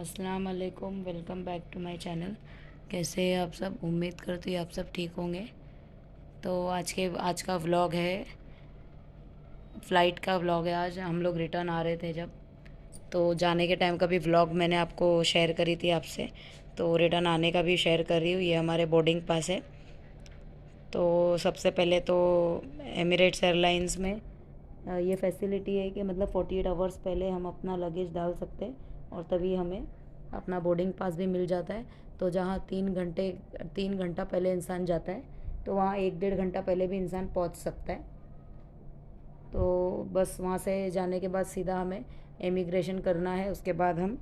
अस्सलाम वालेकुम, welcome back to my channel. कैसे हैं आप सब? उम्मीद करती हूँ आप सब ठीक होंगे। तो आज का व्लॉग है, फ़्लाइट का व्लॉग है। आज हम लोग रिटर्न आ रहे थे जब, तो जाने के टाइम का भी व्लॉग मैंने आपको शेयर करी थी आपसे, तो रिटर्न आने का भी शेयर कर रही हूँ। ये हमारे बोर्डिंग पास है। तो सबसे पहले तो एमिरेट्स एयरलाइंस में ये फैसिलिटी है कि मतलब 48 आवर्स पहले हम अपना लगेज डाल सकते हैं और तभी हमें अपना बोर्डिंग पास भी मिल जाता है। तो जहाँ 3 घंटा पहले इंसान जाता है, तो वहाँ 1 डेढ़ घंटा पहले भी इंसान पहुँच सकता है। तो बस वहाँ से जाने के बाद सीधा हमें इमिग्रेशन करना है। उसके बाद हम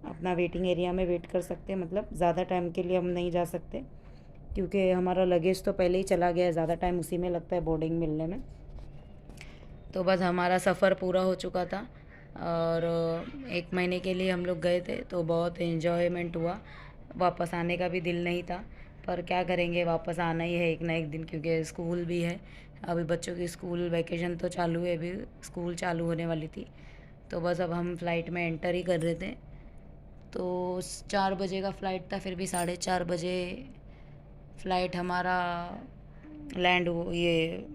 अपना वेटिंग एरिया में वेट कर सकते हैं। मतलब ज़्यादा टाइम के लिए हम नहीं जा सकते, क्योंकि हमारा लगेज तो पहले ही चला गया है। ज़्यादा टाइम उसी में लगता है बोर्डिंग मिलने में। तो बस हमारा सफ़र पूरा हो चुका था और 1 महीने के लिए हम लोग गए थे, तो बहुत इन्जॉयमेंट हुआ। वापस आने का भी दिल नहीं था, पर क्या करेंगे, वापस आना ही है एक ना एक दिन, क्योंकि स्कूल भी है। अभी बच्चों की स्कूल वैकेशन तो चालू है, अभी स्कूल चालू होने वाली थी। तो बस अब हम फ़्लाइट में एंटर ही कर रहे थे। तो 4 बजे का फ़्लाइट था, फिर भी 4:30 बजे फ़्लाइट हमारा लैंड हो ये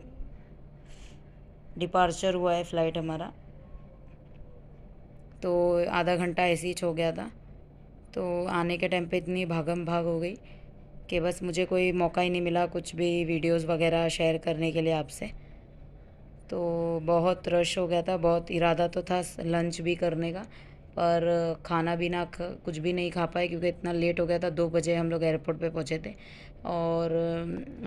डिपार्चर हुआ है फ़्लाइट हमारा। तो आधा घंटा ऐसे ही हो गया था। तो आने के टाइम पे इतनी भागम भाग हो गई कि बस मुझे कोई मौका ही नहीं मिला कुछ भी वीडियोस वगैरह शेयर करने के लिए आपसे। तो बहुत रश हो गया था। बहुत इरादा तो था लंच भी करने का, पर खाना भी ना कुछ भी नहीं खा पाए, क्योंकि इतना लेट हो गया था। 2 बजे हम लोग एयरपोर्ट पे पहुँचे थे और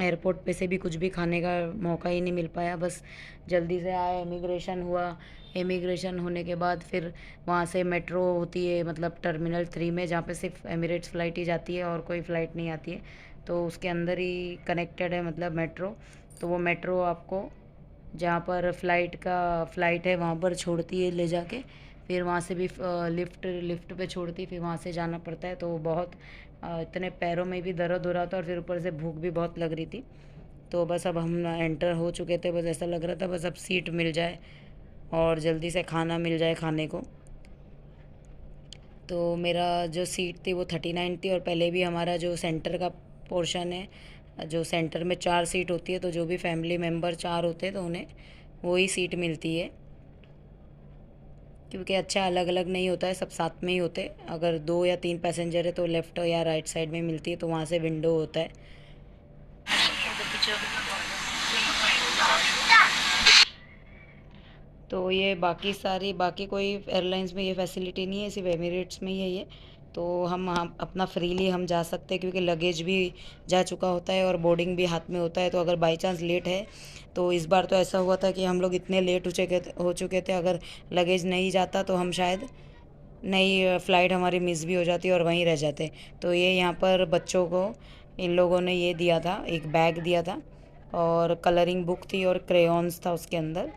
एयरपोर्ट पे से भी कुछ भी खाने का मौका ही नहीं मिल पाया। बस जल्दी से आए, इमिग्रेशन हुआ। इमिग्रेशन होने के बाद फिर वहाँ से मेट्रो होती है, मतलब टर्मिनल 3 में, जहाँ पे सिर्फ एमिरेट्स फ़्लाइट ही जाती है और कोई फ़्लाइट नहीं आती है। तो उसके अंदर ही कनेक्टेड है मतलब मेट्रो। तो वो मेट्रो आपको जहाँ पर फ़्लाइट है वहाँ पर छोड़ती है ले जाके। फिर वहाँ से भी लिफ्ट लिफ्ट पे छोड़ती है, फिर वहाँ से जाना पड़ता है। तो बहुत इतने पैरों में भी दर्द हो रहा था और फिर ऊपर से भूख भी बहुत लग रही थी। तो बस अब हम एंटर हो चुके थे। बस ऐसा लग रहा था बस अब सीट मिल जाए और जल्दी से खाना मिल जाए खाने को। तो मेरा जो सीट थी वो 39 थी, और पहले भी हमारा जो सेंटर का पोर्शन है, जो सेंटर में 4 सीट होती है, तो जो भी फैमिली मेम्बर 4 होते हैं तो उन्हें वही सीट मिलती है, क्योंकि अच्छा अलग अलग नहीं होता है, सब साथ में ही होते। अगर 2 या 3 पैसेंजर है तो लेफ़्ट या राइट साइड में मिलती है, तो वहाँ से विंडो होता है। तो ये बाकी कोई एयरलाइंस में ये फैसिलिटी नहीं है, सिर्फ एमिरेट्स में ही है ये। तो हम अपना फ्रीली हम जा सकते हैं, क्योंकि लगेज भी जा चुका होता है और बोर्डिंग भी हाथ में होता है। तो अगर बाई चांस लेट है, तो इस बार तो ऐसा हुआ था कि हम लोग इतने लेट हो चुके थे, अगर लगेज नहीं जाता तो हम शायद नई फ़्लाइट हमारी मिस भी हो जाती और वहीं रह जाते। तो ये यहाँ पर बच्चों को इन लोगों ने ये दिया था, एक बैग दिया था और कलरिंग बुक थी और क्रेयॉन्स था उसके अंदर।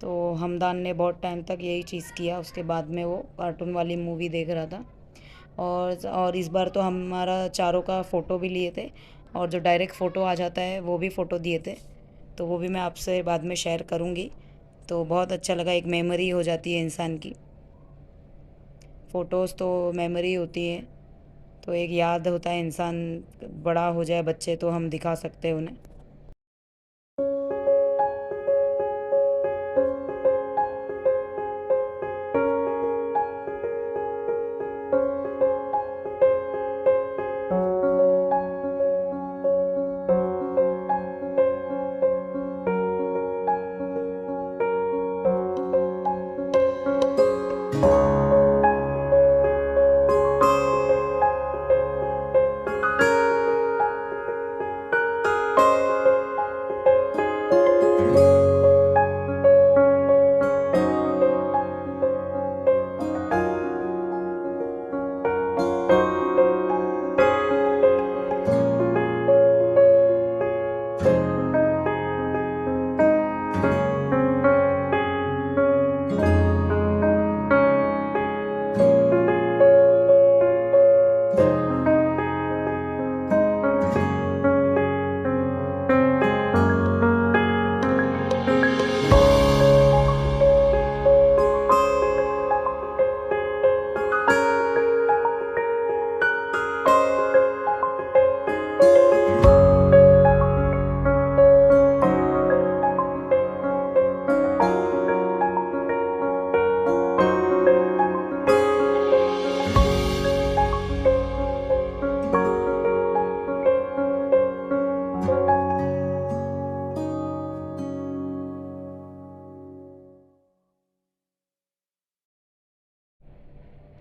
तो हमदान ने बहुत टाइम तक यही चीज़ किया। उसके बाद में वो कार्टून वाली मूवी देख रहा था। और इस बार तो हमारा चारों का फ़ोटो भी लिए थे, और जो डायरेक्ट फ़ोटो आ जाता है वो भी फ़ोटो दिए थे। तो वो भी मैं आपसे बाद में शेयर करूँगी। तो बहुत अच्छा लगा, एक मेमोरी हो जाती है इंसान की। फ़ोटोज़ तो मेमोरी होती है, तो एक याद होता है इंसान। बड़ा हो जाए बच्चे तो हम दिखा सकते हैं उन्हें।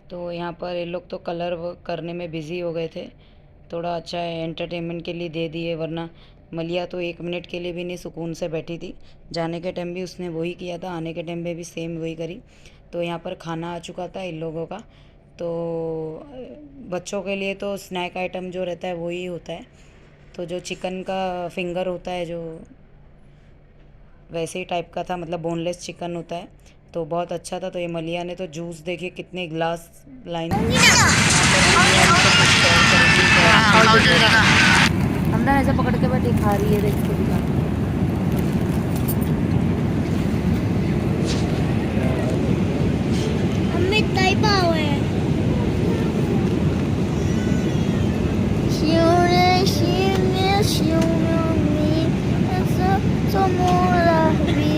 तो यहाँ पर ये लोग तो कलर वर्क करने में बिज़ी हो गए थे, थोड़ा अच्छा एंटरटेनमेंट के लिए दे दिए, वरना मलिया तो 1 मिनट के लिए भी नहीं सुकून से बैठी थी। जाने के टाइम भी उसने वही किया था, आने के टाइम पे भी सेम वही करी। तो यहाँ पर खाना आ चुका था इन लोगों का। तो बच्चों के लिए तो स्नैक आइटम जो रहता है वही होता है। तो जो चिकन का फिंगर होता है, जो वैसे ही टाइप का था, मतलब बोनलेस चिकन होता है, तो बहुत अच्छा था। तो ये मलिया ने तो जूस देखिए कितने ग्लास लाइन हमने ऐसे पकड़ के बैठी खा रही है, देख के दिखा। मम्मी ताई पाव है शिवने शिवने शिवने ऐसा तो मोरा भी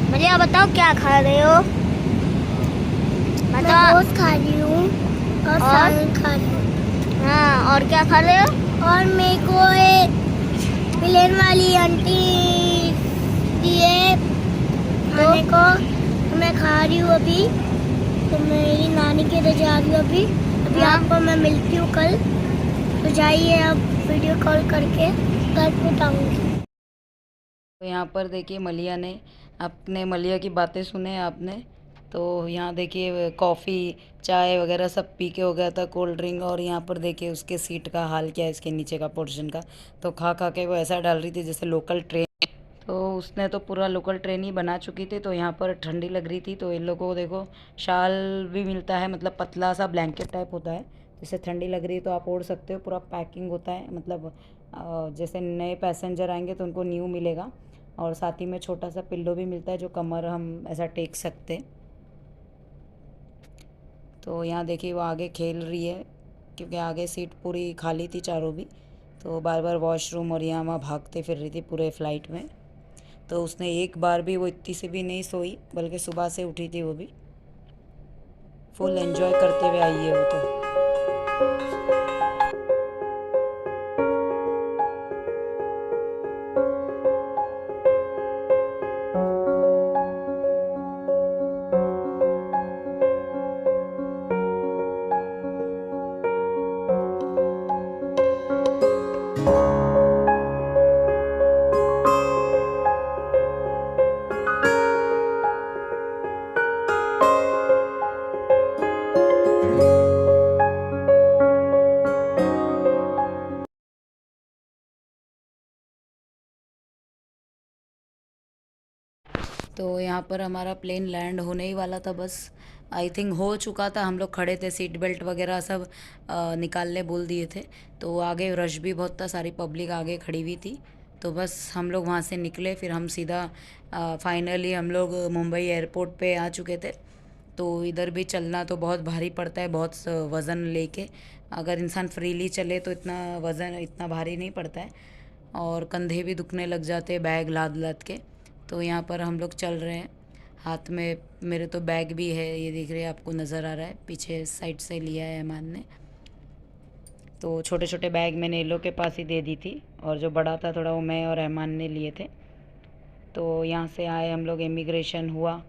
मलिया बताओ क्या खा रहे हो? मैं रोज खा रही हूँ और सालन खा रही हूँ। हाँ, और क्या खा रहे हो? और मेरे को एक प्लेन वाली आंटी दिए खाने को, तो मैं खा रही हूँ अभी। तो मेरी नानी के इधर जा रही हूँ अभी आपको मैं मिलती हूँ कल। तो जाइए अब वीडियो कॉल करके घर पे बताऊँगी। तो यहाँ पर देखिए मलिया ने अपने मलिया की बातें सुने आपने। तो यहाँ देखिए कॉफ़ी चाय वगैरह सब पी के हो गया था, कोल्ड ड्रिंक। और यहाँ पर देखिए उसके सीट का हाल क्या है, इसके नीचे का पोर्शन का। तो खा खा के वो ऐसा डाल रही थी जैसे लोकल ट्रेन। तो उसने तो पूरा लोकल ट्रेन ही बना चुकी थी। तो यहाँ पर ठंडी लग रही थी, तो इन लोगों को देखो शाल भी मिलता है, मतलब पतला सा ब्लैंकेट टाइप होता है। जैसे ठंडी लग रही है तो आप ओढ़ सकते हो, पूरा पैकिंग होता है। मतलब जैसे नए पैसेंजर आएंगे तो उनको न्यू मिलेगा। और साथ ही में छोटा सा पिल्लो भी मिलता है, जो कमर हम ऐसा टेक सकते हैं। तो यहाँ देखिए वो आगे खेल रही है, क्योंकि आगे सीट पूरी खाली थी चारों भी। तो बार बार वॉशरूम और यहाँ वहाँ भागते फिर रही थी पूरे फ्लाइट में। तो उसने एक बार भी वो इतनी से भी नहीं सोई, बल्कि सुबह से उठी थी वो भी। फुल एंजॉय करते हुए आई है वो तो। तो यहाँ पर हमारा प्लेन लैंड होने ही वाला था, बस आई थिंक हो चुका था। हम लोग खड़े थे, सीट बेल्ट वगैरह सब निकालने बोल दिए थे। तो आगे रश भी बहुत था, सारी पब्लिक आगे खड़ी हुई थी। तो बस हम लोग वहाँ से निकले, फिर हम सीधा फाइनली हम लोग मुंबई एयरपोर्ट पे आ चुके थे। तो इधर भी चलना तो बहुत भारी पड़ता है, बहुत वज़न लेके। अगर इंसान फ्रीली चले तो इतना वज़न इतना भारी नहीं पड़ता है, और कंधे भी दुखने लग जाते हैं बैग लाद लाद के। तो यहाँ पर हम लोग चल रहे हैं, हाथ में मेरे तो बैग भी है, ये दिख रहे हैं आपको, नज़र आ रहा है, पीछे साइड से लिया है अहमान ने। तो छोटे छोटे बैग मैंने इन लोग के पास ही दे दी थी, और जो बड़ा था थोड़ा वो मैं और अहमान ने लिए थे। तो यहाँ से आए हम लोग, इमिग्रेशन हुआ।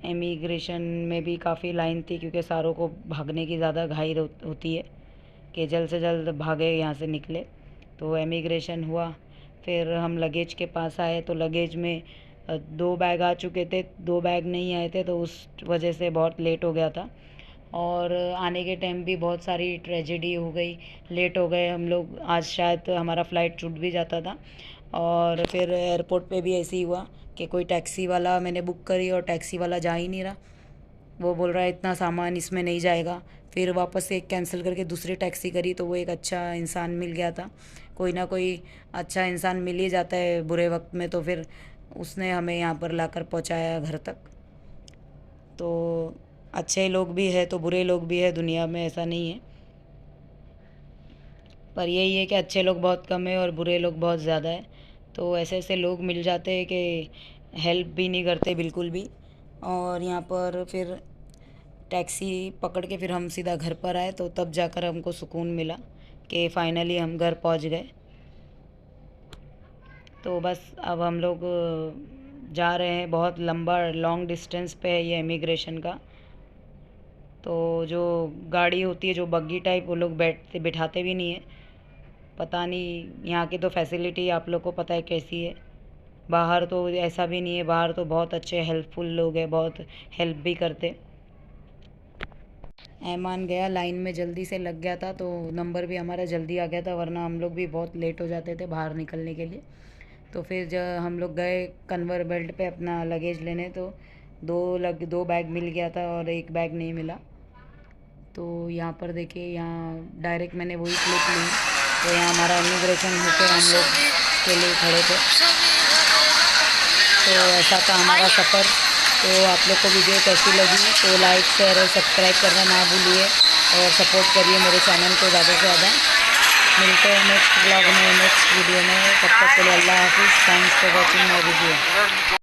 इमिग्रेशन में भी काफ़ी लाइन थी, क्योंकि सारों को भागने की ज़्यादा घाई होती है कि जल्द से जल्द भागे यहाँ से निकले। तो इमिग्रेशन हुआ, फिर हम लगेज के पास आए। तो लगेज में 2 बैग आ चुके थे, 2 बैग नहीं आए थे, तो उस वजह से बहुत लेट हो गया था। और आने के टाइम भी बहुत सारी ट्रेजेडी हो गई, लेट हो गए हम लोग। आज शायद हमारा फ़्लाइट छूट भी जाता था। और फिर एयरपोर्ट पे भी ऐसे ही हुआ कि कोई टैक्सी वाला मैंने बुक करी और टैक्सी वाला जा ही नहीं रहा। वो बोल रहा है इतना सामान इसमें नहीं जाएगा। फिर वापस से एक कैंसिल करके दूसरी टैक्सी करी, तो वो एक अच्छा इंसान मिल गया था। कोई ना कोई अच्छा इंसान मिल ही जाता है बुरे वक्त में। तो फिर उसने हमें यहाँ पर लाकर पहुँचाया घर तक। तो अच्छे लोग भी है तो बुरे लोग भी है दुनिया में, ऐसा नहीं है। पर यही है कि अच्छे लोग बहुत कम है और बुरे लोग बहुत ज़्यादा है। तो ऐसे ऐसे लोग मिल जाते हैं कि हेल्प भी नहीं करते बिल्कुल भी। और यहाँ पर फिर टैक्सी पकड़ के फिर हम सीधा घर पर आए, तो तब जाकर हमको सुकून मिला कि फ़ाइनली हम घर पहुंच गए। तो बस अब हम लोग जा रहे हैं। बहुत लंबा लॉन्ग डिस्टेंस पे है ये इमिग्रेशन का। तो जो गाड़ी होती है, जो बग्गी टाइप, वो लोग बिठाते भी नहीं है। पता नहीं, यहाँ की तो फैसिलिटी आप लोग को पता है कैसी है। बाहर तो ऐसा भी नहीं है, बाहर तो बहुत अच्छे हेल्पफुल लोग हैं, बहुत हेल्प भी करते। ऐमान गया, लाइन में जल्दी से लग गया था, तो नंबर भी हमारा जल्दी आ गया था, वरना हम लोग भी बहुत लेट हो जाते थे बाहर निकलने के लिए। तो फिर जब हम लोग गए कन्वेयर बेल्ट पे अपना लगेज लेने, तो दो बैग मिल गया था और एक बैग नहीं मिला। तो यहाँ पर देखिए, यहाँ डायरेक्ट मैंने वही क्लिप ली। तो यहाँ हमारा इमिग्रेशन होकर हम लोग के लिए खड़े थे। तो ऐसा था हमारा सफ़र। तो आप लोग को वीडियो कैसी लगी तो लाइक शेयर और सब्सक्राइब करना ना भूलिए, और सपोर्ट करिए मेरे चैनल को ज़्यादा से ज़्यादा। मिलते हैं नेक्स्ट ब्लॉग में, नेक्स्ट वीडियो में। तब तक के लिए अल्लाह हाफिज़। Thanks for watching my video.